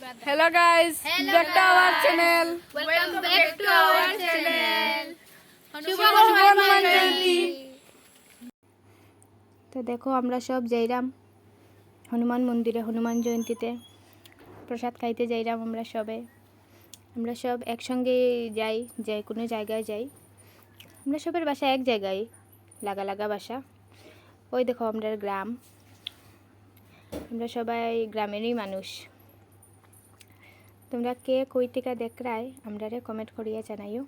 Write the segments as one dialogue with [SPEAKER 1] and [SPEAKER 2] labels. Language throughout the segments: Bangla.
[SPEAKER 1] Hello guys, back to our channel.
[SPEAKER 2] Welcome back to our channel.
[SPEAKER 1] শুভ হনুমান জয়ন্তী।
[SPEAKER 3] তো দেখো আমরা সব যাইরাম হনুমান মন্দিরে হনুমান জয়ন্তীতে প্রসাদ খাইতে যাইরাম। আমরা সব একসঙ্গে যাই, যে কোনো জায়গায় যাই। আমরা সবের বাসা এক জায়গায়, লাগা লাগা বাসা। ওই দেখো আমরা গ্রাম, আমরা সবাই গ্রামেরই মানুষ। তোমরা কে কই থেকে দেখরাই আমরারে কমেন্ট করিয়া জানাইও।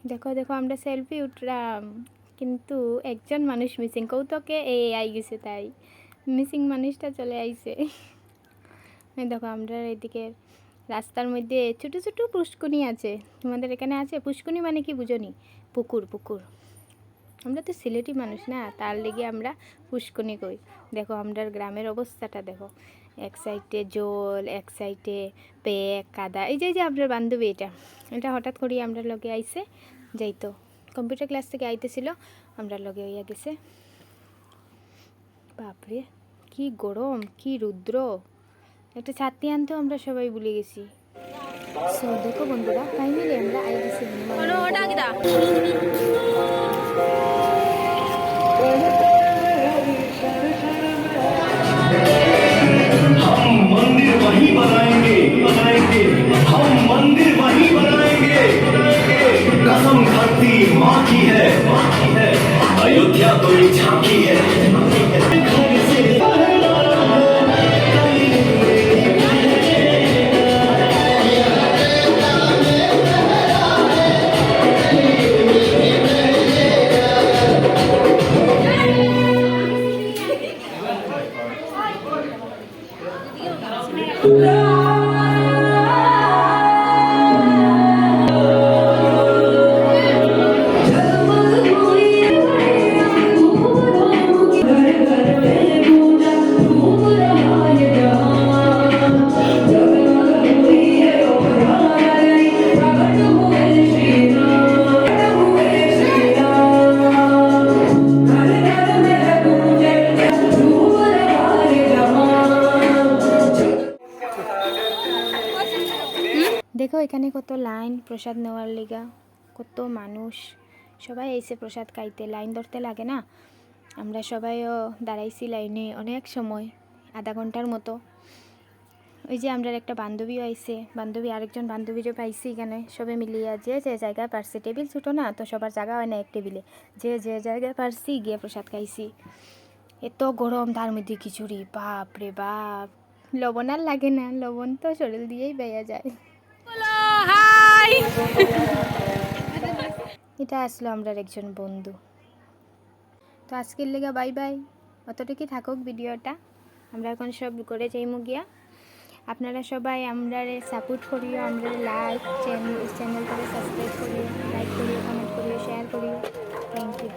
[SPEAKER 3] দেখো দেখো আমরা সেলফি উঠলাম, কিন্তু একজন মানুষ মিসিং। কৌতকে এই আই গেছে, তাই মিসিং মানুষটা চলে আইছে। দেখো আমরা এদিকে রাস্তার মধ্যে ছোটো ছোটো পুষ্কুনি আছে। তোমাদের এখানে আছে পুষ্কুনি মানে কি বুঝনি? পুকুর পুকুর। আমরা তো সিলেটি মানুষ না, তার লেগে আমরা পুষ্কুনি কই। দেখো আমরা গ্রামের অবস্থাটা দেখো, এক সাইডে জল, এক সাইডে পেক কাদা। এই যে আপনার বান্ধবী, এটা হঠাৎ করে আমরা লগে আইছে, যাইতো কম্পিউটার ক্লাস থেকে আইতেছিল, আমরা লগে হইয়া গেছে। বাপরে কি গরম, কি রুদ্র! একটা ছাতি আনতেও আমরা সবাই ভুলে গেছি। সো দেখো বন্ধুরা, ফাইনালি আমরা আই গেছি
[SPEAKER 4] हम मंदिर वही बनाएंगे बनाएंगे हम मंदिर वही बनाएंगे कसम धरती माँ की है अयोध्या तो ये झांकी है घर से
[SPEAKER 3] দেখো এখানে কত লাইন প্রসাদ নেওয়ার লিগা, কত মানুষ সবাই এসে প্রসাদ খাইতে। লাইন ধরতে লাগে না, আমরা সবাইও দাঁড়াইছি লাইনে অনেক সময়, আধা ঘন্টার মতো। ওই যে আমরা একটা বান্ধবীও আইছে, আরেকজন বান্ধবীরও পাইছি এখানে। সবে মিলিয়ে যে যে জায়গায় পারছি, টেবিল ছোটো না তো সবার জায়গা হয় না এক টেবিলে, যে যে জায়গায় পারছি গিয়ে প্রসাদ খাইছি। এত গরম, তার মধ্যে খিচুড়ি, বাপ রে বাপ! লবণ আর লাগে না, লবণ তো শরীর দিয়েই বেয়া যায়।
[SPEAKER 1] হাই,
[SPEAKER 3] এটা আসলো আমরা একজন বন্ধু। তো আজকের লেগে বাই বাই, অতটুকুই থাকুক ভিডিওটা। আমরা এখন সব করে যাইমু গিয়া। আপনারা সবাই আমরা সাপোর্ট করিও, আমরা লাইক চ্যানেলটাকে সাবস্ক্রাইব করিও, লাইক করিও, কমেন্ট করিও, শেয়ার করিও। Thank you.